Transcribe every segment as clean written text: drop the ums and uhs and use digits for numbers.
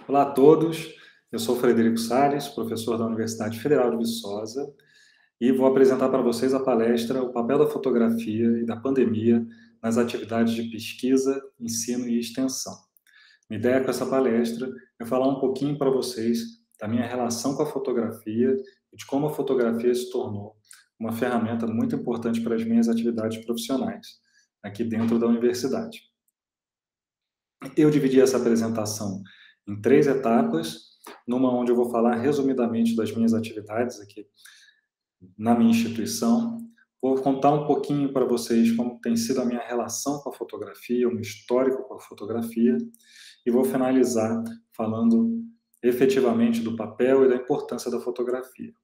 Olá a todos, eu sou Frederico Salles, professor da Universidade Federal de Viçosa, e vou apresentar para vocês a palestra O papel da fotografia e da pandemia nas atividades de pesquisa, ensino e extensão. Minha ideia com essa palestra é falar um pouquinho para vocês da minha relação com a fotografia e de como a fotografia se tornou uma ferramenta muito importante para as minhas atividades profissionais aqui dentro da universidade. Eu dividi essa apresentação em 3 etapas, numa onde eu vou falar resumidamente das minhas atividades aqui na minha instituição. Vou contar um pouquinho para vocês como tem sido a minha relação com a fotografia, um histórico com a fotografia, e vou finalizar falando efetivamente do papel e da importância da fotografia.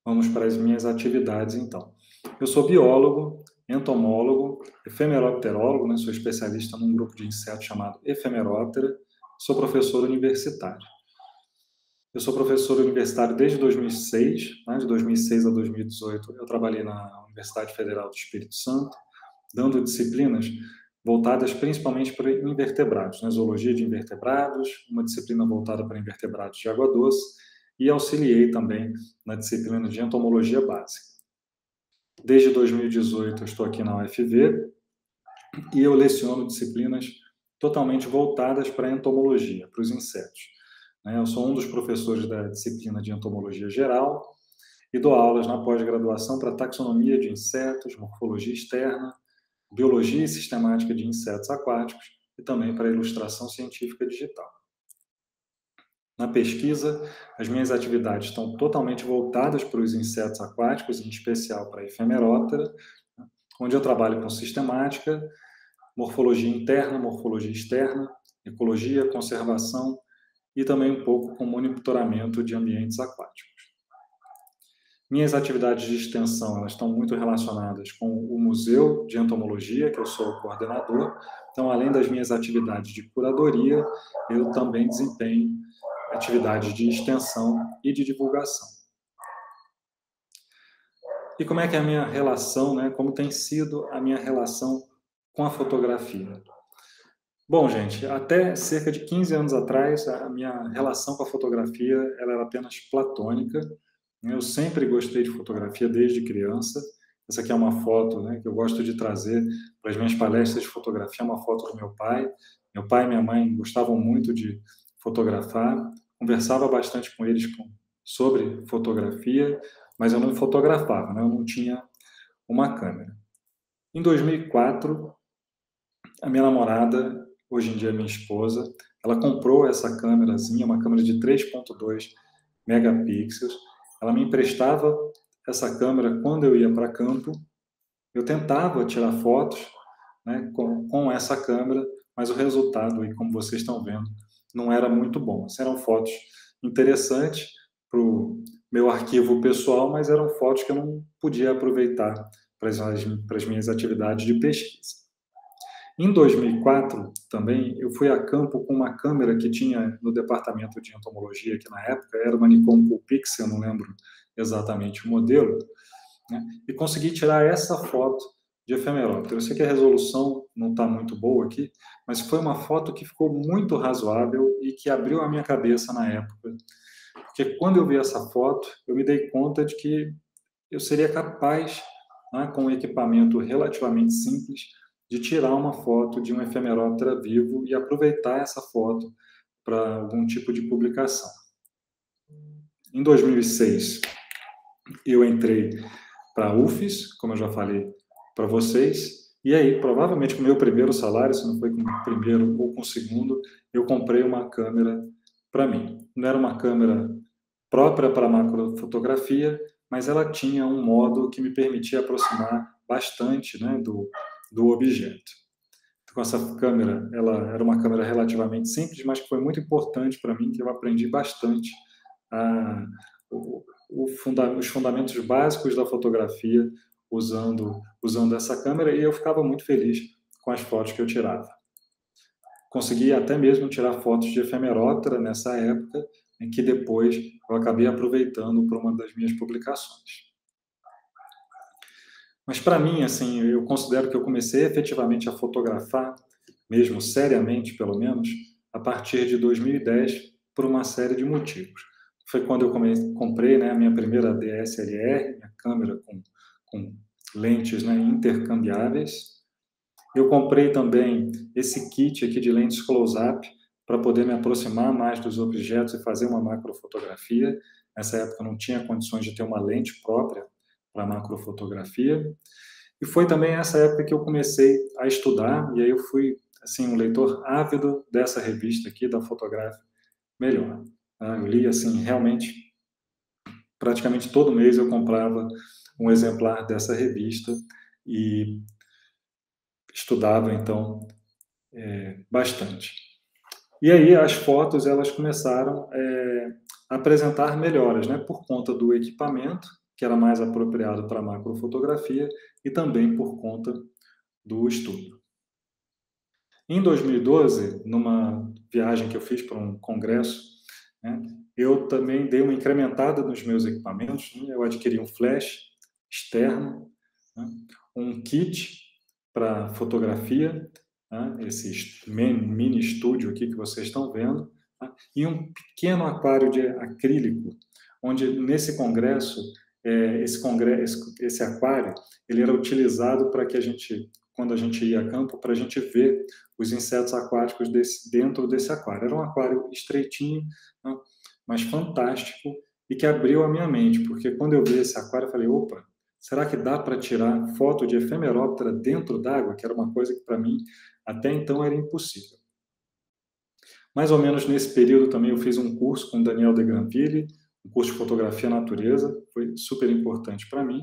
Vamos para as minhas atividades, então. Eu sou biólogo, entomólogo, efemeropterólogo, né? Sou especialista num grupo de insetos chamado Ephemeroptera, sou professor universitário. Eu sou professor universitário desde 2006, né? De 2006 a 2018 eu trabalhei na Universidade Federal do Espírito Santo, dando disciplinas voltadas principalmente para invertebrados, né? Zoologia de invertebrados, uma disciplina voltada para invertebrados de água doce, e auxiliei também na disciplina de entomologia básica. Desde 2018 eu estou aqui na UFV e eu leciono disciplinas totalmente voltadas para a entomologia, para os insetos. Eu sou um dos professores da disciplina de entomologia geral e dou aulas na pós-graduação para taxonomia de insetos, morfologia externa, biologia e sistemática de insetos aquáticos e também para ilustração científica digital. Na pesquisa, as minhas atividades estão totalmente voltadas para os insetos aquáticos, em especial para a Ephemeroptera, onde eu trabalho com sistemática, morfologia interna, morfologia externa, ecologia, conservação e também um pouco com monitoramento de ambientes aquáticos. Minhas atividades de extensão elas estão muito relacionadas com o Museu de Entomologia, que eu sou o coordenador. Então, além das minhas atividades de curadoria, eu também desempenho atividades de extensão e de divulgação. E como é que é a minha relação, né? Como tem sido a minha relação com a fotografia? Bom, gente, até cerca de 15 anos atrás, a minha relação com a fotografia ela era apenas platônica. Eu sempre gostei de fotografia desde criança. Essa aqui é uma foto, né, que eu gosto de trazer para as minhas palestras de fotografia, uma foto do meu pai. Meu pai e minha mãe gostavam muito de fotografar, conversava bastante com eles sobre fotografia, mas eu não fotografava, né, eu não tinha uma câmera. Em 2004, a minha namorada, hoje em dia minha esposa, ela comprou essa câmerazinha, uma câmera de 3.2 megapixels. Ela me emprestava essa câmera quando eu ia para campo. Eu tentava tirar fotos, né, com essa câmera, mas o resultado, aí, como vocês estão vendo, não era muito bom. Eram fotos interessantes para o meu arquivo pessoal, mas eram fotos que eu não podia aproveitar para as minhas atividades de pesquisa. Em 2004, também, eu fui a campo com uma câmera que tinha no departamento de entomologia, que na época era uma Nikon Coolpixel, não lembro exatamente o modelo, né? E consegui tirar essa foto de Ephemeroptera. Eu sei que a resolução não está muito boa aqui, mas foi uma foto que ficou muito razoável e que abriu a minha cabeça na época. Porque quando eu vi essa foto, eu me dei conta de que eu seria capaz, né, com um equipamento relativamente simples, de tirar uma foto de um Ephemeroptera vivo e aproveitar essa foto para algum tipo de publicação. Em 2006, eu entrei para a UFES, como eu já falei para vocês, e aí, provavelmente com o meu primeiro salário, se não foi com o primeiro ou com o segundo, eu comprei uma câmera para mim. Não era uma câmera própria para macrofotografia, mas ela tinha um modo que me permitia aproximar bastante, né, do objeto. Com essa câmera, ela era uma câmera relativamente simples, mas que foi muito importante para mim, que eu aprendi bastante os fundamentos básicos da fotografia usando essa câmera, e eu ficava muito feliz com as fotos que eu tirava. Consegui até mesmo tirar fotos de Ephemeroptera nessa época, em que depois eu acabei aproveitando para uma das minhas publicações. Mas para mim, assim, eu considero que eu comecei efetivamente a fotografar, mesmo seriamente pelo menos, a partir de 2010 por uma série de motivos. Foi quando eu comprei, né, a minha primeira DSLR, minha câmera com lentes, né, intercambiáveis. Eu comprei também esse kit aqui de lentes close-up para poder me aproximar mais dos objetos e fazer uma macrofotografia. Nessa época eu não tinha condições de ter uma lente própria para macrofotografia. E foi também essa época que eu comecei a estudar, e aí eu fui assim um leitor ávido dessa revista aqui, da Photograph Melhor. Eu li assim realmente, praticamente todo mês eu comprava um exemplar dessa revista e estudava então bastante. E aí as fotos elas começaram a apresentar melhoras, né, por conta do equipamento que era mais apropriado para macrofotografia e também por conta do estudo. Em 2012, numa viagem que eu fiz para um congresso, né, eu também dei uma incrementada nos meus equipamentos, né, eu adquiri um flash externo, né, um kit para fotografia, né, esse mini estúdio aqui que vocês estão vendo, tá, e um pequeno aquário de acrílico, onde nesse congresso, esse aquário, ele era utilizado para que a gente, quando a gente ia a campo, para a gente ver os insetos aquáticos dentro desse aquário. Era um aquário estreitinho, né, mas fantástico, e que abriu a minha mente, porque quando eu vi esse aquário, eu falei, opa, será que dá para tirar foto de efemeróptera dentro d'água? Que era uma coisa que para mim até então era impossível. Mais ou menos nesse período também eu fiz um curso com Daniel de Granville, um curso de fotografia natureza, foi super importante para mim.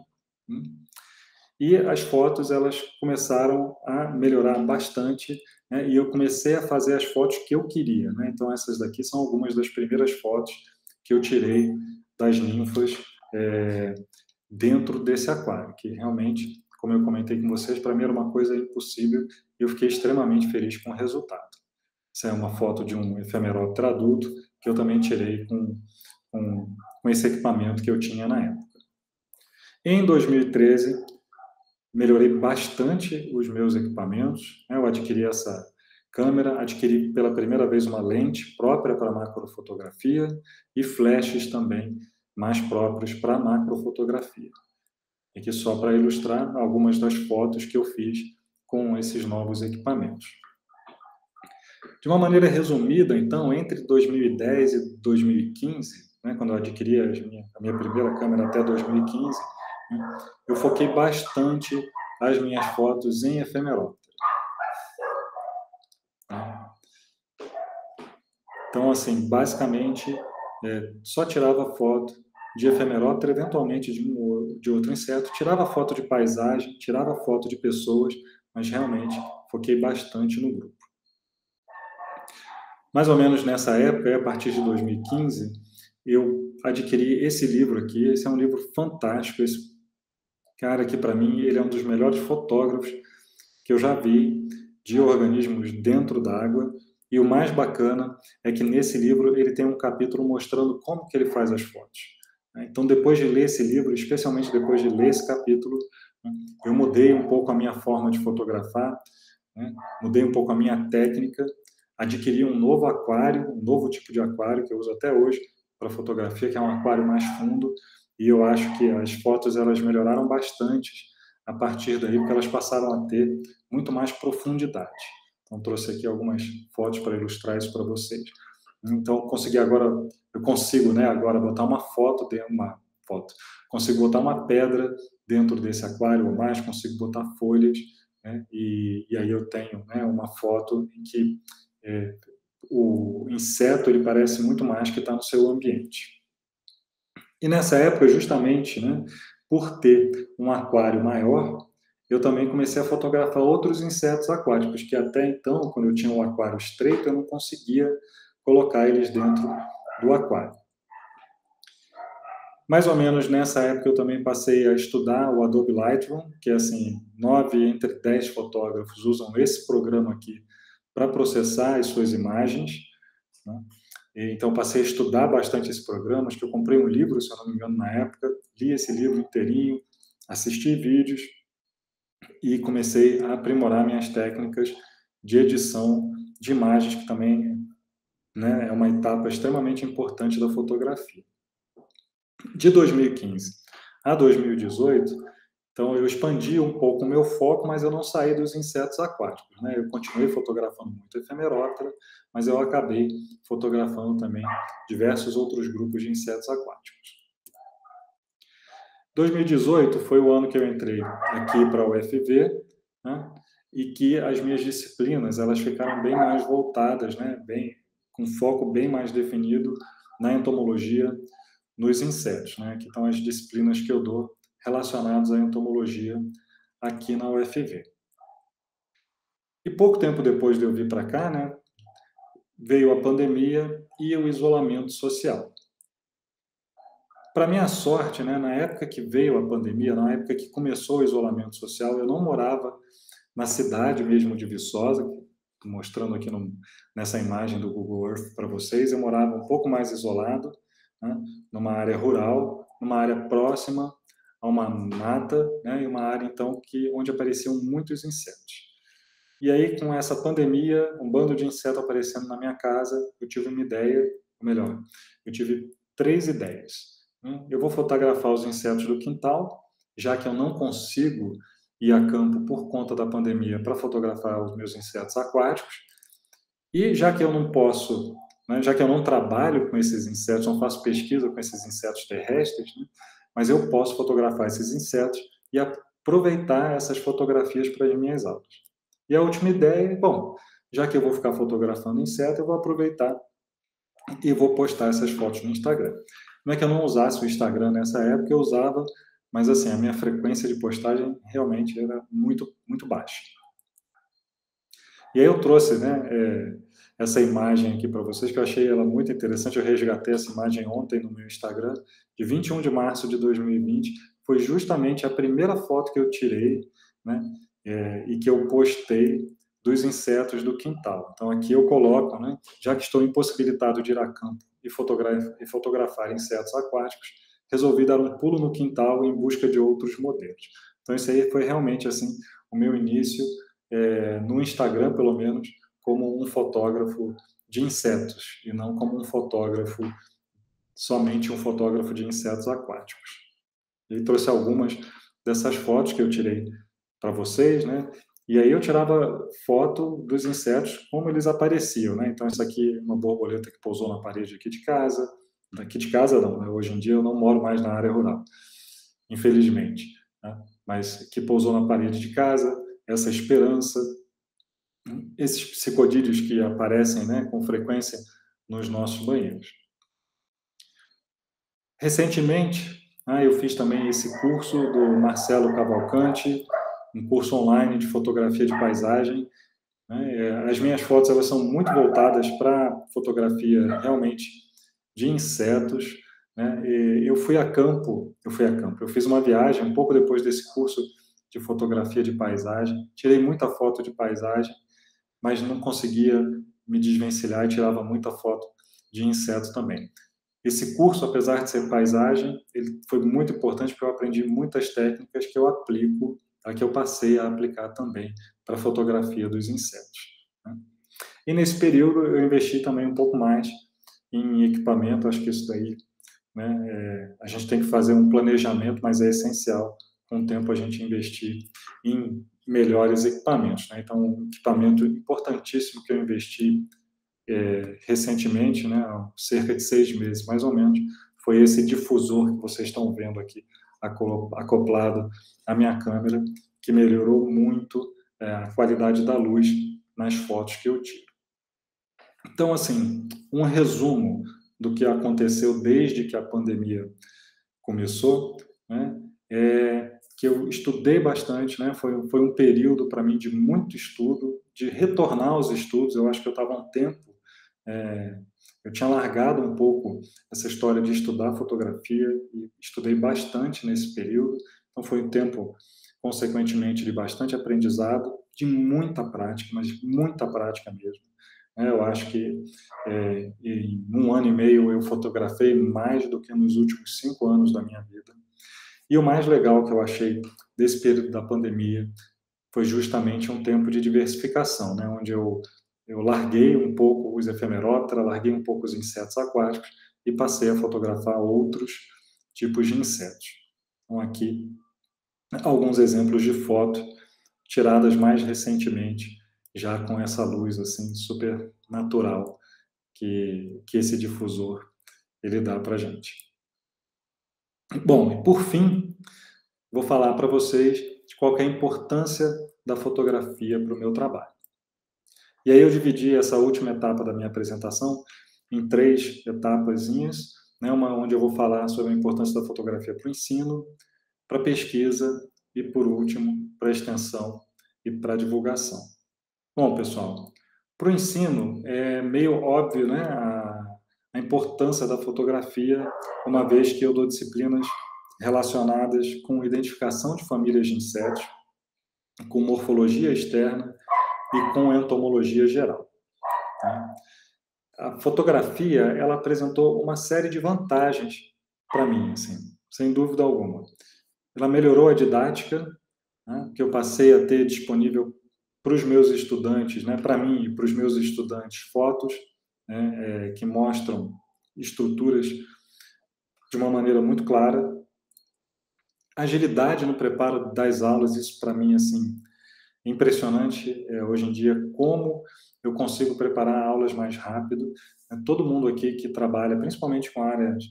E as fotos elas começaram a melhorar bastante, né, e eu comecei a fazer as fotos que eu queria, né? Então essas daqui são algumas das primeiras fotos que eu tirei das ninfas dentro desse aquário, que realmente, como eu comentei com vocês, para mim era uma coisa impossível e eu fiquei extremamente feliz com o resultado. Essa é uma foto de um efemeróptero adulto que eu também tirei com esse equipamento que eu tinha na época. Em 2013, melhorei bastante os meus equipamentos, né? Eu adquiri essa câmera, adquiri pela primeira vez uma lente própria para macrofotografia e flashes também mais próprios para macrofotografia. Aqui só para ilustrar algumas das fotos que eu fiz com esses novos equipamentos. De uma maneira resumida, então, entre 2010 e 2015, né, quando eu adquiri a minha primeira câmera até 2015, né, eu foquei bastante as minhas fotos em efemeróptera. Então, assim, basicamente, só tirava foto de efemeróptera, eventualmente de outro inseto, tirava foto de paisagem, tirava foto de pessoas, mas realmente foquei bastante no grupo. Mais ou menos nessa época, a partir de 2015, eu adquiri esse livro aqui. Esse é um livro fantástico. Esse cara aqui, para mim, ele é um dos melhores fotógrafos que eu já vi de organismos dentro d'água. E o mais bacana é que nesse livro ele tem um capítulo mostrando como que ele faz as fotos. Então, depois de ler esse livro, especialmente depois de ler esse capítulo, eu mudei um pouco a minha forma de fotografar, mudei um pouco a minha técnica, adquiri um novo aquário, um novo tipo de aquário que eu uso até hoje para fotografia, que é um aquário mais fundo, e eu acho que as fotos elas melhoraram bastante a partir daí, porque elas passaram a ter muito mais profundidade. Então, trouxe aqui algumas fotos para ilustrar isso para vocês. Então, eu consigo, né, agora botar uma foto dentro, consigo botar uma pedra dentro desse aquário ou mais, consigo botar folhas, né, e aí eu tenho, né, uma foto em que o inseto ele parece muito mais que está no seu ambiente. E nessa época, justamente, né, por ter um aquário maior, eu também comecei a fotografar outros insetos aquáticos, que até então, quando eu tinha um aquário estreito, eu não conseguia colocar eles dentro do aquário. Mais ou menos nessa época eu também passei a estudar o Adobe Lightroom, que é assim, 9 entre 10 fotógrafos usam esse programa aqui para processar as suas imagens, né? Então passei a estudar bastante esse programa, acho que eu comprei um livro, se eu não me engano, na época, li esse livro inteirinho, assisti vídeos e comecei a aprimorar minhas técnicas de edição de imagens, que também né, é uma etapa extremamente importante da fotografia. De 2015 a 2018, então eu expandi um pouco o meu foco, mas eu não saí dos insetos aquáticos, né? Eu continuei fotografando muito efemeróptera, mas eu acabei fotografando também diversos outros grupos de insetos aquáticos. 2018 foi o ano que eu entrei aqui para a UFV, né? E que as minhas disciplinas elas ficaram bem mais voltadas, né? Bem, com foco bem mais definido na entomologia, nos insetos, né? Que estão as disciplinas que eu dou relacionadas à entomologia aqui na UFV. E pouco tempo depois de eu vir para cá, né, veio a pandemia e o isolamento social. Para minha sorte, né, na época que veio a pandemia, na época que começou o isolamento social, eu não morava na cidade mesmo de Viçosa, mostrando aqui nessa imagem do Google Earth para vocês, eu morava um pouco mais isolado, né, numa área rural, numa área próxima a uma mata, né, e uma área então onde apareciam muitos insetos. E aí, com essa pandemia, um bando de inseto aparecendo na minha casa, eu tive uma ideia, ou melhor, eu tive 3 ideias. Eu vou fotografar os insetos do quintal, já que eu não consigo ir a campo por conta da pandemia para fotografar os meus insetos aquáticos. E já que eu não posso, né, já que eu não trabalho com esses insetos, não faço pesquisa com esses insetos terrestres, né, mas eu posso fotografar esses insetos e aproveitar essas fotografias para as minhas aulas. E a última ideia, bom, já que eu vou ficar fotografando inseto, eu vou aproveitar e vou postar essas fotos no Instagram. Não é que eu não usasse o Instagram nessa época, eu usava, mas assim, a minha frequência de postagem realmente era muito, muito baixa. E aí eu trouxe, né, essa imagem aqui para vocês, que eu achei ela muito interessante. Eu resgatei essa imagem ontem no meu Instagram, de 21 de março de 2020. Foi justamente a primeira foto que eu tirei, né, e que eu postei dos insetos do quintal. Então aqui eu coloco, né, já que estou impossibilitado de ir a campo e fotografar insetos aquáticos, resolvi dar um pulo no quintal em busca de outros modelos. Então isso aí foi realmente assim o meu início no Instagram, pelo menos, como um fotógrafo de insetos e não como somente um fotógrafo de insetos aquáticos. E trouxe algumas dessas fotos que eu tirei para vocês, né? E aí eu tirava foto dos insetos como eles apareciam, né? Então isso aqui é uma borboleta que pousou na parede aqui de casa. Daqui de casa não, né? Hoje em dia eu não moro mais na área rural, infelizmente, né? Mas que pousou na parede de casa, essa esperança, esses psicodílios que aparecem, né, com frequência nos nossos banheiros. Recentemente, eu fiz também esse curso do Marcelo Cavalcante, um curso online de fotografia de paisagem. As minhas fotos elas são muito voltadas para fotografia realmente de insetos, né? Eu fiz uma viagem um pouco depois desse curso de fotografia de paisagem, tirei muita foto de paisagem, mas não conseguia me desvencilhar e tirava muita foto de inseto também. Esse curso, apesar de ser paisagem, ele foi muito importante porque eu aprendi muitas técnicas que eu aplico, que eu passei a aplicar também para a fotografia dos insetos, né? E nesse período eu investi também um pouco mais em equipamento, acho que isso daí, né, a gente tem que fazer um planejamento, mas é essencial com o tempo a gente investir em melhores equipamentos, né? Então, um equipamento importantíssimo que eu investi recentemente, né, há cerca de 6 meses mais ou menos, foi esse difusor que vocês estão vendo aqui acoplado à minha câmera, que melhorou muito a qualidade da luz nas fotos que eu tiro. Então, assim, um resumo do que aconteceu desde que a pandemia começou, né, é que eu estudei bastante, né, foi um período para mim de muito estudo, de retornar aos estudos. Eu acho que eu estava há um tempo, eu tinha largado um pouco essa história de estudar fotografia e estudei bastante nesse período. Então foi um tempo, consequentemente, de bastante aprendizado, de muita prática, mas muita prática mesmo. Eu acho que em 1 ano e meio eu fotografei mais do que nos últimos 5 anos da minha vida. E o mais legal que eu achei desse período da pandemia foi justamente um tempo de diversificação, né? Onde eu eu larguei um pouco os efemeróptera, larguei um pouco os insetos aquáticos e passei a fotografar outros tipos de insetos. Então, aqui, alguns exemplos de foto tiradas mais recentemente, já com essa luz assim super natural que esse difusor ele dá para a gente. Bom, e por fim, vou falar para vocês de qual é a importância da fotografia para o meu trabalho. E aí eu dividi essa última etapa da minha apresentação em 3 etapazinhas, né? Uma onde eu vou falar sobre a importância da fotografia para o ensino, para a pesquisa e, por último, para a extensão e para a divulgação. Bom, pessoal, para o ensino é meio óbvio, né, a importância da fotografia, uma vez que eu dou disciplinas relacionadas com identificação de famílias de insetos, com morfologia externa e com entomologia geral. Tá? A fotografia, ela apresentou uma série de vantagens para mim, assim, sem dúvida alguma. Ela melhorou a didática, né, que eu passei a ter disponível para os meus estudantes, né, para mim e para os meus estudantes, fotos, né, que mostram estruturas de uma maneira muito clara. Agilidade no preparo das aulas, isso para mim assim, é impressionante hoje em dia como eu consigo preparar aulas mais rápido. Todo mundo aqui que trabalha, principalmente com áreas,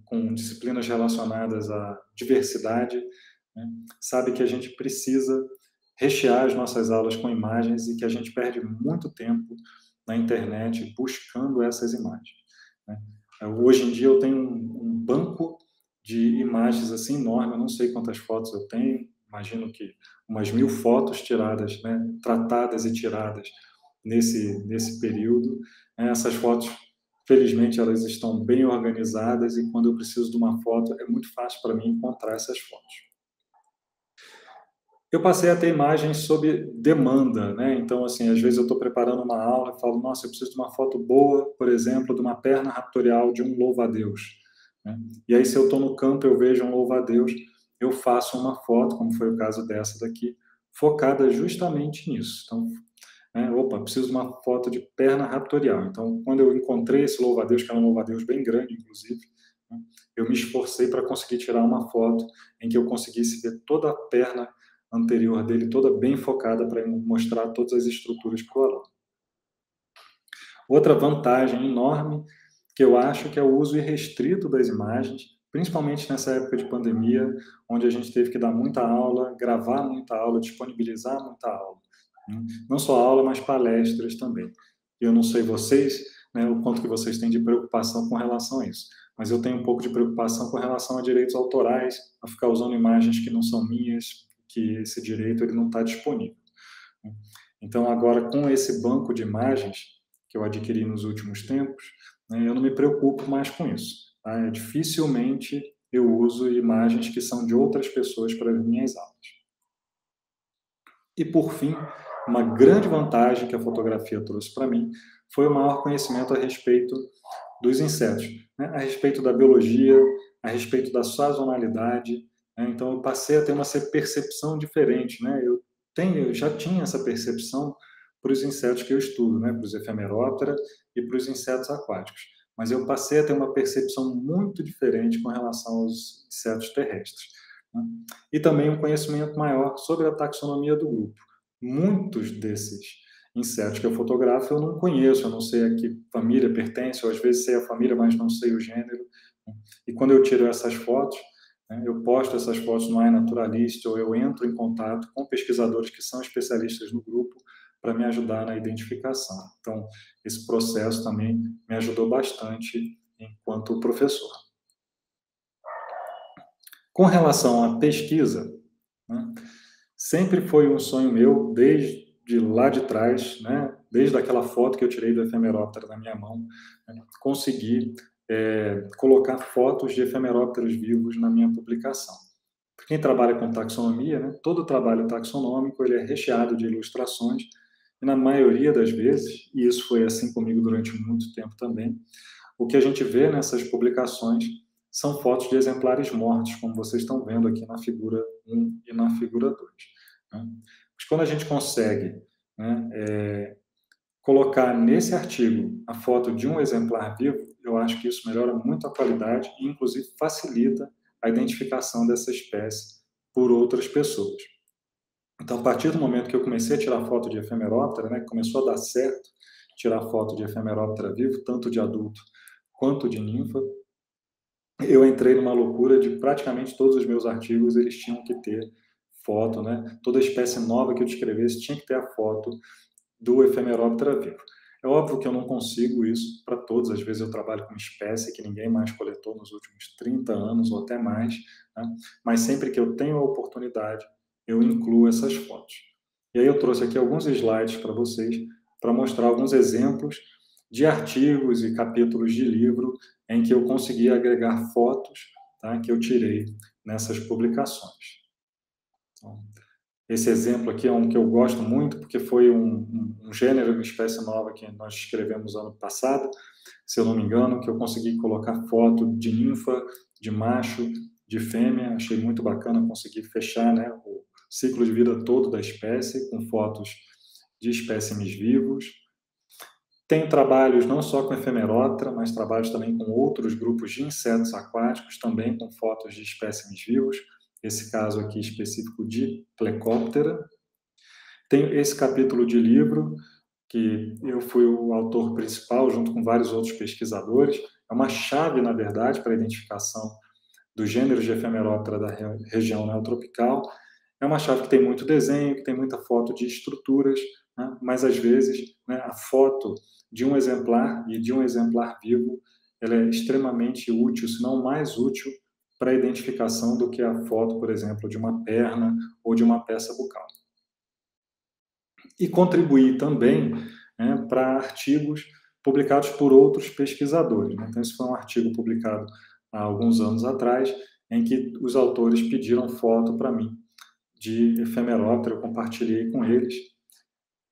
com disciplinas relacionadas à diversidade, né, sabe que a gente precisa rechear as nossas aulas com imagens e que a gente perde muito tempo na internet buscando essas imagens. Né? Hoje em dia eu tenho um banco de imagens assim enorme, eu não sei quantas fotos eu tenho, imagino que umas 1000 fotos tiradas, né, tratadas e tiradas nesse período. Essas fotos, felizmente, elas estão bem organizadas e quando eu preciso de uma foto, é muito fácil para mim encontrar essas fotos. Eu passei a ter imagens sob demanda, né? Então, assim, às vezes eu estou preparando uma aula e falo, nossa, eu preciso de uma foto boa, por exemplo, de uma perna raptorial de um louva-a-Deus, né? E aí, se eu estou no campo, eu vejo um louva-a-Deus, eu faço uma foto, como foi o caso dessa daqui, focada justamente nisso. Então, opa, preciso de uma foto de perna raptorial. Então, quando eu encontrei esse louva-a-Deus, que era um louva-a-Deus bem grande, inclusive, né, eu me esforcei para conseguir tirar uma foto em que eu conseguisse ver toda a perna anterior dele, toda bem focada para mostrar todas as estruturas para o aluno. Outra vantagem enorme que eu acho que é o uso irrestrito das imagens, principalmente nessa época de pandemia, onde a gente teve que dar muita aula, gravar muita aula, disponibilizar muita aula. Não só aula, mas palestras também. Eu não sei vocês, né, o quanto que vocês têm de preocupação com relação a isso, mas eu tenho um pouco de preocupação com relação a direitos autorais, a ficar usando imagens que não são minhas, que esse direito ele não está disponível. Então, agora, com esse banco de imagens que eu adquiri nos últimos tempos, né, eu não me preocupo mais com isso. Tá? Dificilmente eu uso imagens que são de outras pessoas para as minhas aulas. E, por fim, uma grande vantagem que a fotografia trouxe para mim foi o maior conhecimento a respeito dos insetos, né? A respeito da biologia, a respeito da sazonalidade. Né? Então, eu passei a ter uma percepção diferente. Né? Eu já tinha essa percepção para os insetos que eu estudo, né? Para os efemeróptera e para os insetos aquáticos. Mas eu passei a ter uma percepção muito diferente com relação aos insetos terrestres. Né? E também um conhecimento maior sobre a taxonomia do grupo. Muitos desses insetos que eu fotografo eu não conheço, eu não sei a que família pertence, ou às vezes sei a família, mas não sei o gênero. E quando eu tiro essas fotos, né, eu posto essas fotos no iNaturalist, ou eu entro em contato com pesquisadores que são especialistas no grupo para me ajudar na identificação. Então, esse processo também me ajudou bastante enquanto professor. Com relação à pesquisa, né, sempre foi um sonho meu, desde lá de trás, né, desde aquela foto que eu tirei do efemeróptero na minha mão, né, conseguir colocar fotos de efemerópteros vivos na minha publicação. Para quem trabalha com taxonomia, né, todo trabalho taxonômico ele é recheado de ilustrações, e na maioria das vezes, e isso foi assim comigo durante muito tempo também, o que a gente vê nessas publicações são fotos de exemplares mortos, como vocês estão vendo aqui na figura 1 e na figura 2. Né? Mas quando a gente consegue, né, colocar nesse artigo a foto de um exemplar vivo, eu acho que isso melhora muito a qualidade e, inclusive, facilita a identificação dessa espécie por outras pessoas. Então, a partir do momento que eu comecei a tirar foto de efemeróptera, né, começou a dar certo tirar foto de efemeróptera vivo, tanto de adulto quanto de ninfa, eu entrei numa loucura de praticamente todos os meus artigos, eles tinham que ter foto, né? Toda espécie nova que eu descrevesse tinha que ter a foto do efemeróptera vivo. É óbvio que eu não consigo isso para todos, às vezes eu trabalho com espécie que ninguém mais coletou nos últimos 30 anos ou até mais, né? Mas sempre que eu tenho a oportunidade, eu incluo essas fotos. E aí eu trouxe aqui alguns slides para vocês, para mostrar alguns exemplos de artigos e capítulos de livro em que eu consegui agregar fotos, tá, que eu tirei nessas publicações. Então, esse exemplo aqui é um que eu gosto muito, porque foi um gênero, uma espécie nova que nós escrevemos ano passado, se eu não me engano, que eu consegui colocar foto de ninfa, de macho, de fêmea. Achei muito bacana conseguir fechar, né, o ciclo de vida todo da espécie, com fotos de espécimes vivos. Tem trabalhos não só com efemeróptera, mas trabalhos também com outros grupos de insetos aquáticos, também com fotos de espécimes vivos. Esse caso aqui específico de Plecóptera. Tem esse capítulo de livro, que eu fui o autor principal, junto com vários outros pesquisadores. É uma chave, na verdade, para a identificação dos gêneros de efemeróptera da região neotropical. É uma chave que tem muito desenho, que tem muita foto de estruturas, né? Mas às vezes, né, a foto de um exemplar e de um exemplar vivo, ela é extremamente útil, se não mais útil, para a identificação do que a foto, por exemplo, de uma perna ou de uma peça bucal. E contribuir também, né, para artigos publicados por outros pesquisadores, né? Então, esse foi um artigo publicado há alguns anos atrás, em que os autores pediram foto para mim de efemeróptera, eu compartilhei com eles.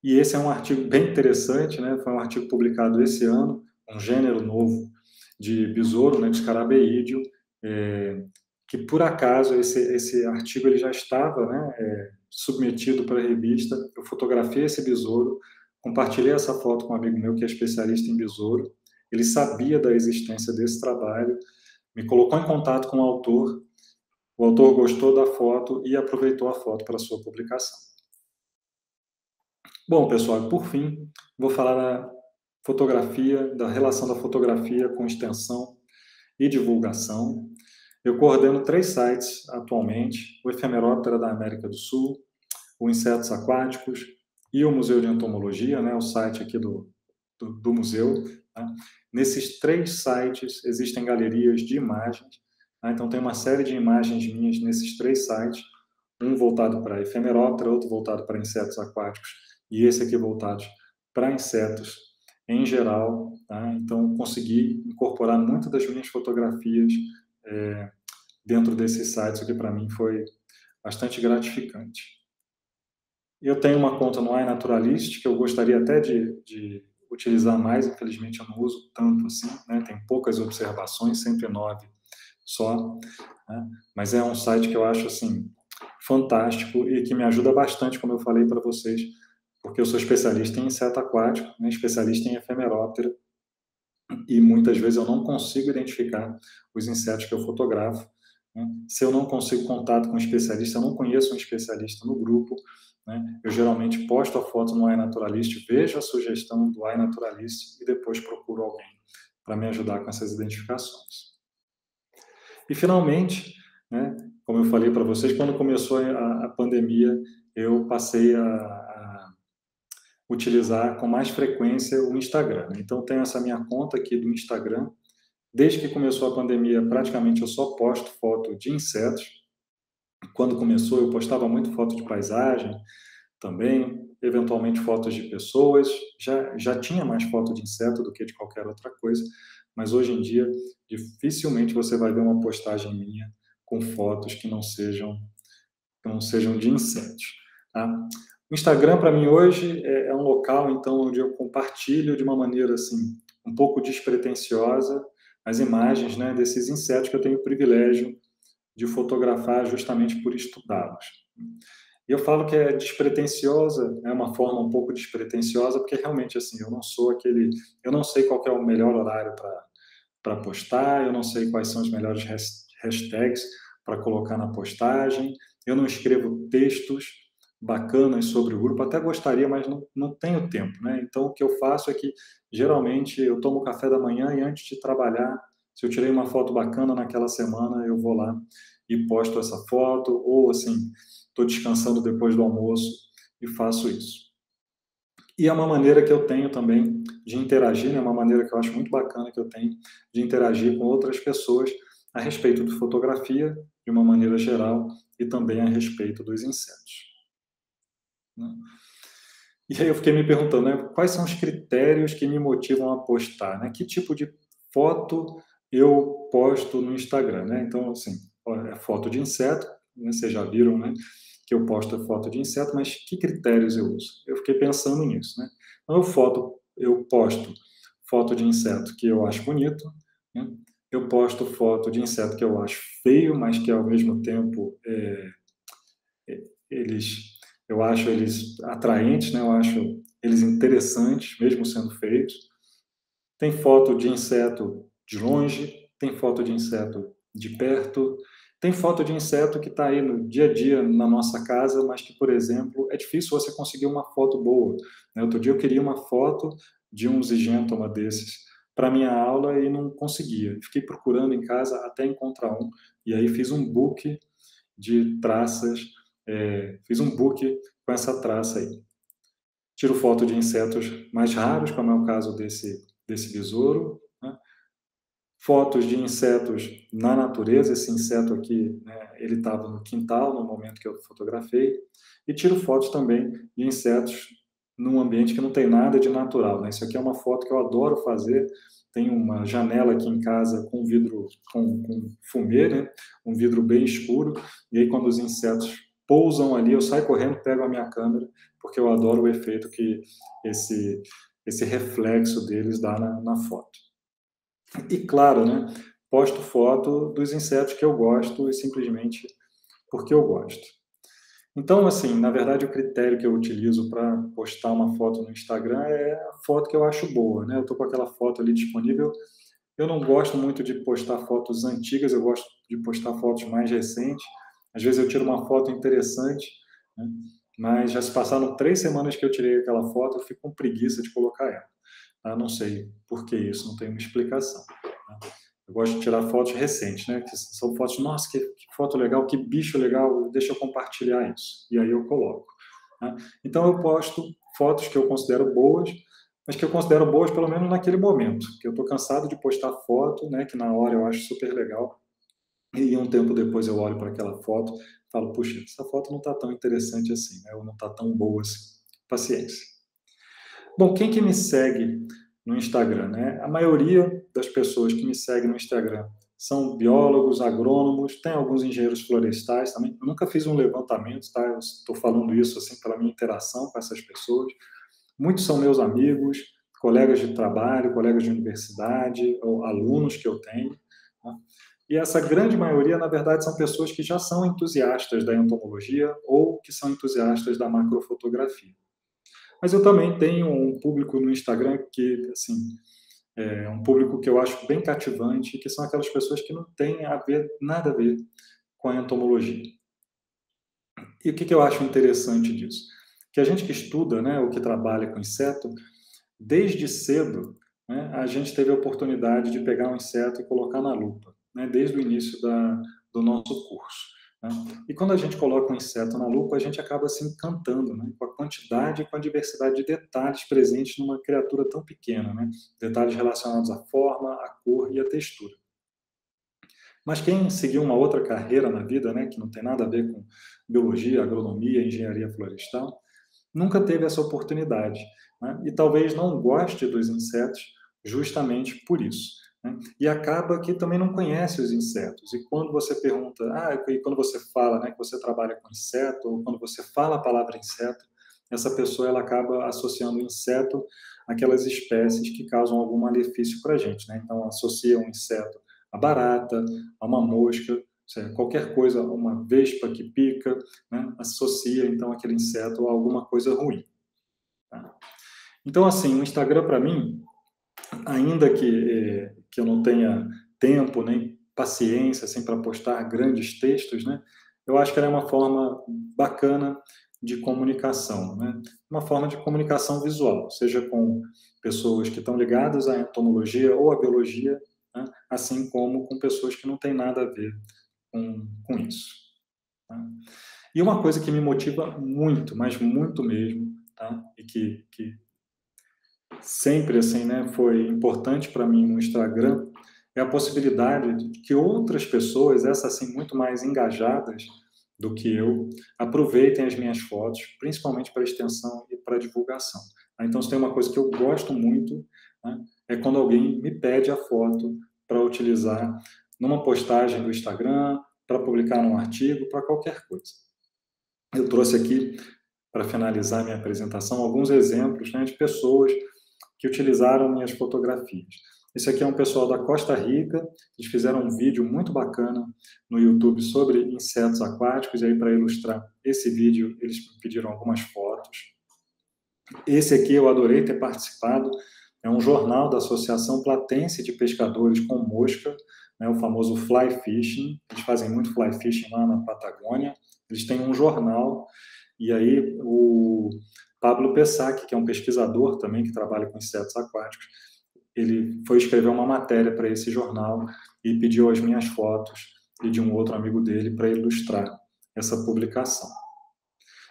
E esse é um artigo bem interessante, né? Foi um artigo publicado esse ano, um gênero novo de besouro, né, de Scarabeídeo, que por acaso esse artigo ele já estava, né, submetido para a revista. Eu fotografei esse besouro, compartilhei essa foto com um amigo meu que é especialista em besouro. Ele sabia da existência desse trabalho, me colocou em contato com o autor gostou da foto e aproveitou a foto para a sua publicação. Bom, pessoal, por fim, vou falar da fotografia, da relação da fotografia com extensão e divulgação. Eu coordeno 3 sites atualmente: o Efemeróptera da América do Sul, o Insetos Aquáticos e o Museu de Entomologia, né, o site aqui do museu. Tá? Nesses 3 sites existem galerias de imagens, tá? Então tem uma série de imagens minhas nesses 3 sites, um voltado para efemeróptera, outro voltado para insetos aquáticos e esse aqui voltado para insetos em geral. Tá? Então consegui incorporar muitas das minhas fotografias dentro desses sites, o que para mim foi bastante gratificante. Eu tenho uma conta no iNaturalist, que eu gostaria até de utilizar mais, infelizmente eu não uso tanto assim, né? Tem poucas observações, sempre 9 só, né? Mas é um site que eu acho assim fantástico e que me ajuda bastante, como eu falei para vocês, porque eu sou especialista em inseto aquático, né? Especialista em efemeróptera, e muitas vezes eu não consigo identificar os insetos que eu fotografo, né? Se eu não consigo contato com um especialista, eu não conheço um especialista no grupo, né? Eu geralmente posto a foto no iNaturalist, vejo a sugestão do iNaturalist e depois procuro alguém para me ajudar com essas identificações. E finalmente, né, como eu falei para vocês, quando começou a pandemia, eu passei a utilizar com mais frequência o Instagram. Então, tenho essa minha conta aqui do Instagram. Desde que começou a pandemia, praticamente eu só posto foto de insetos. Quando começou, eu postava muito foto de paisagem também, eventualmente fotos de pessoas. Já tinha mais foto de inseto do que de qualquer outra coisa, mas hoje em dia, dificilmente você vai ver uma postagem minha com fotos que não sejam de insetos. Tá? O Instagram, para mim, hoje é um local, então, onde eu compartilho de uma maneira assim, um pouco despretensiosa as imagens, né, desses insetos que eu tenho o privilégio de fotografar justamente por estudá-los. E eu falo que é despretensiosa, é uma forma um pouco despretensiosa, porque realmente, assim, eu não sou aquele, eu não sei qual que é o melhor horário para postar, eu não sei quais são os melhores hashtags para colocar na postagem, eu não escrevo textos bacanas sobre o grupo, até gostaria, mas não tenho tempo, né? Então, o que eu faço é que, geralmente, eu tomo café da manhã e antes de trabalhar, se eu tirei uma foto bacana naquela semana, eu vou lá e posto essa foto, ou, assim, estou descansando depois do almoço e faço isso. E é uma maneira que eu tenho também de interagir, é uma maneira que eu acho muito bacana que eu tenho de interagir com outras pessoas a respeito de fotografia, de uma maneira geral, e também a respeito dos insetos, né? E aí eu fiquei me perguntando, né, quais são os critérios que me motivam a postar, né? Que tipo de foto eu posto no Instagram, né? Então, assim, é foto de inseto, né, vocês já viram, né, que eu posto foto de inseto, mas que critérios eu uso? Eu fiquei pensando nisso, né? Então, eu posto foto de inseto que eu acho bonito, né? Eu posto foto de inseto que eu acho feio, mas que ao mesmo tempo eles, eu acho eles atraentes, né? Eu acho eles interessantes, mesmo sendo feios. Tem foto de inseto de longe, tem foto de inseto de perto, tem foto de inseto que está aí no dia a dia na nossa casa, mas que, por exemplo, é difícil você conseguir uma foto boa, né? Outro dia eu queria uma foto de um zigêntoma desses para minha aula e não conseguia. Fiquei procurando em casa até encontrar um, e aí fiz um book de traças, fiz um book com essa traça aí. Tiro foto de insetos mais raros, como é o caso desse besouro, né? Fotos de insetos na natureza, esse inseto aqui, né, ele estava no quintal no momento que eu fotografei, e tiro fotos também de insetos num ambiente que não tem nada de natural, né? Isso aqui é uma foto que eu adoro fazer, tem uma janela aqui em casa com vidro, com fumê, né? Um vidro bem escuro, e aí quando os insetos pousam ali, eu saio correndo, pego a minha câmera, porque eu adoro o efeito que esse, esse reflexo deles dá na foto. E claro, né, posto foto dos insetos que eu gosto e simplesmente porque eu gosto. Então, assim, na verdade, o critério que eu utilizo para postar uma foto no Instagram é a foto que eu acho boa, né? Eu estou com aquela foto ali disponível. Eu não gosto muito de postar fotos antigas, eu gosto de postar fotos mais recentes. Às vezes eu tiro uma foto interessante, né? Mas já se passaram 3 semanas que eu tirei aquela foto, eu fico com preguiça de colocar ela. Tá? Não sei por que isso, não tem uma explicação. Tá? Eu gosto de tirar fotos recentes, né? Que são fotos, nossa, que foto legal, que bicho legal, deixa eu compartilhar isso. E aí eu coloco. Tá? Então eu posto fotos que eu considero boas, mas que eu considero boas pelo menos naquele momento, que eu estou cansado de postar foto, né? Que na hora eu acho super legal, e um tempo depois eu olho para aquela foto e falo, puxa, essa foto não está tão interessante assim, né? Ou não está tão boa assim. Paciência. Bom, quem que me segue no Instagram, né? A maioria das pessoas que me seguem no Instagram são biólogos, agrônomos, tem alguns engenheiros florestais também. Eu nunca fiz um levantamento, tá? Eu estou falando isso assim pela minha interação com essas pessoas. Muitos são meus amigos, colegas de trabalho, colegas de universidade, ou alunos que eu tenho, tá? E essa grande maioria, na verdade, são pessoas que já são entusiastas da entomologia ou que são entusiastas da macrofotografia. Mas eu também tenho um público no Instagram que, assim, é um público que eu acho bem cativante, que são aquelas pessoas que não têm nada a ver com a entomologia. E o que eu acho interessante disso? Que a gente que estuda, né, ou que trabalha com inseto, desde cedo, né, a gente teve a oportunidade de pegar um inseto e colocar na lupa, né, desde o início do nosso curso, né? E quando a gente coloca um inseto na lupa, a gente acaba se encantando, né, com a quantidade e com a diversidade de detalhes presentes numa criatura tão pequena, né? Detalhes relacionados à forma, à cor e à textura. Mas quem seguiu uma outra carreira na vida, né, que não tem nada a ver com biologia, agronomia, engenharia florestal, nunca teve essa oportunidade, né? E talvez não goste dos insetos justamente por isso, né? E acaba que também não conhece os insetos. E quando você pergunta, e quando você fala, né, que você trabalha com inseto, ou quando você fala a palavra inseto, essa pessoa ela acaba associando o inseto àquelas espécies que causam algum malefício para a gente, né? Então associa um inseto a barata, a uma mosca, seja, qualquer coisa, uma vespa que pica, né, associa então aquele inseto a alguma coisa ruim. Tá? Então, assim, o Instagram para mim, ainda que eu não tenha tempo nem paciência assim, para postar grandes textos, né, eu acho que ela é uma forma bacana de comunicação, né? Uma forma de comunicação visual, seja com pessoas que estão ligadas à entomologia ou à biologia, né, assim como com pessoas que não têm nada a ver com isso. Tá? E uma coisa que me motiva muito, mas muito mesmo, tá? E que sempre assim, né, foi importante para mim no Instagram, é a possibilidade de que outras pessoas, essas assim muito mais engajadas do que eu, aproveitem as minhas fotos, principalmente para extensão e para divulgação. Então, se tem uma coisa que eu gosto muito, né, é quando alguém me pede a foto para utilizar numa postagem do Instagram, para publicar num artigo, para qualquer coisa. Eu trouxe aqui, para finalizar minha apresentação, alguns exemplos, né, de pessoas que utilizaram minhas fotografias. Esse aqui é um pessoal da Costa Rica, eles fizeram um vídeo muito bacana no YouTube sobre insetos aquáticos, e aí para ilustrar esse vídeo eles me pediram algumas fotos. Esse aqui eu adorei ter participado, é um jornal da Associação Platense de Pescadores com Mosca, né, o famoso fly fishing, eles fazem muito fly fishing lá na Patagônia, eles têm um jornal, e aí o Pablo Pessac, que é um pesquisador também que trabalha com insetos aquáticos, ele foi escrever uma matéria para esse jornal e pediu as minhas fotos e de um outro amigo dele para ilustrar essa publicação.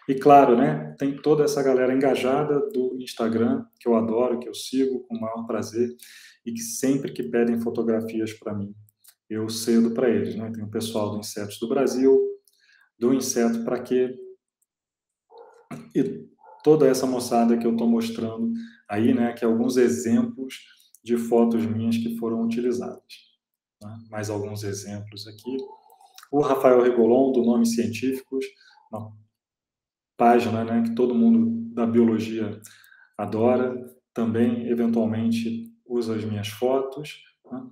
E claro, né, tem toda essa galera engajada do Instagram, que eu adoro, que eu sigo com o maior prazer, e que sempre que pedem fotografias para mim, eu cedo para eles. Né? Tem o pessoal do Insetos do Brasil, do Inseto para Quê, e toda essa moçada que eu estou mostrando aí, né, que é alguns exemplos de fotos minhas que foram utilizadas. Né? Mais alguns exemplos aqui. O Rafael Regolon, do Nomes Científicos, uma página, né, que todo mundo da biologia adora, também eventualmente usa as minhas fotos. Né?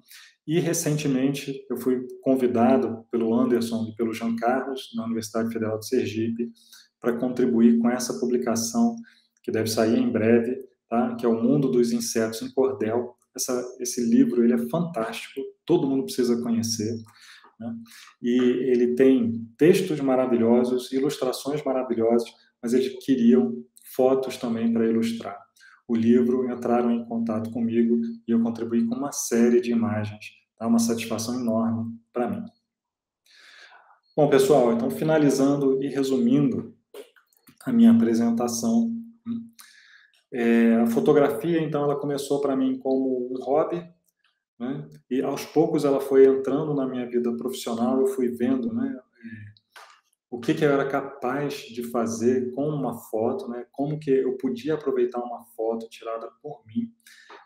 E recentemente eu fui convidado pelo Anderson e pelo Jean Carlos, na Universidade Federal de Sergipe, para contribuir com essa publicação que deve sair em breve, tá? Que é O Mundo dos Insetos em Cordel. Esse livro ele é fantástico, todo mundo precisa conhecer. Né? E ele tem textos maravilhosos, ilustrações maravilhosas, mas eles queriam fotos também para ilustrar. O livro entraram em contato comigo e eu contribuí com uma série de imagens. Tá? Uma satisfação enorme para mim. Bom, pessoal, então finalizando e resumindo a minha apresentação, a fotografia, então, ela começou para mim como um hobby, né? E aos poucos ela foi entrando na minha vida profissional, eu fui vendo, né, o que eu era capaz de fazer com uma foto, né? Como que eu podia aproveitar uma foto tirada por mim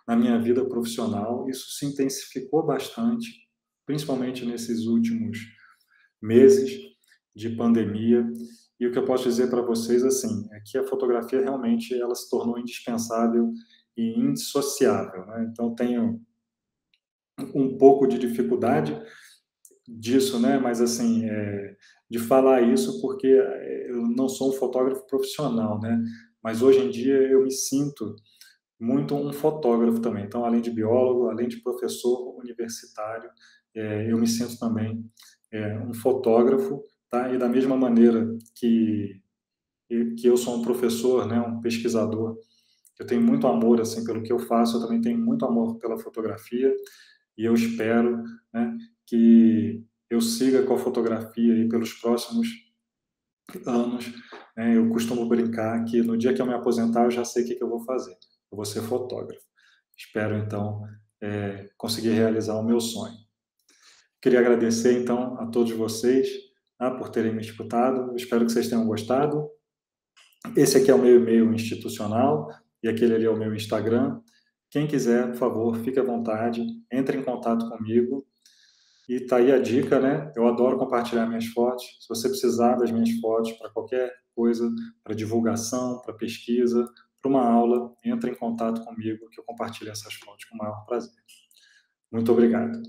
na minha vida profissional. Isso se intensificou bastante, principalmente nesses últimos meses de pandemia. E o que eu posso dizer para vocês assim é que a fotografia realmente ela se tornou indispensável e indissociável, né? Então tenho um pouco de dificuldade disso, né? Mas assim, de falar isso porque eu não sou um fotógrafo profissional, né? Mas hoje em dia eu me sinto muito um fotógrafo também. Então, além de biólogo, além de professor universitário, eu me sinto também um fotógrafo, tá? E da mesma maneira que eu sou um professor, né? Um pesquisador, eu tenho muito amor assim pelo que eu faço, eu também tenho muito amor pela fotografia e eu espero, né, que eu siga com a fotografia aí pelos próximos anos. Né? Eu costumo brincar que no dia que eu me aposentar eu já sei o que eu vou fazer. Eu vou ser fotógrafo. Espero então conseguir realizar o meu sonho. Queria agradecer então a todos vocês, tá, por terem me escutado. Eu espero que vocês tenham gostado. Esse aqui é o meu e-mail institucional e aquele ali é o meu Instagram. Quem quiser, por favor, fique à vontade, entre em contato comigo. E tá aí a dica, né? Eu adoro compartilhar minhas fotos. Se você precisar das minhas fotos para qualquer coisa, para divulgação, para pesquisa, para uma aula, entre em contato comigo que eu compartilho essas fotos com o maior prazer. Muito obrigado.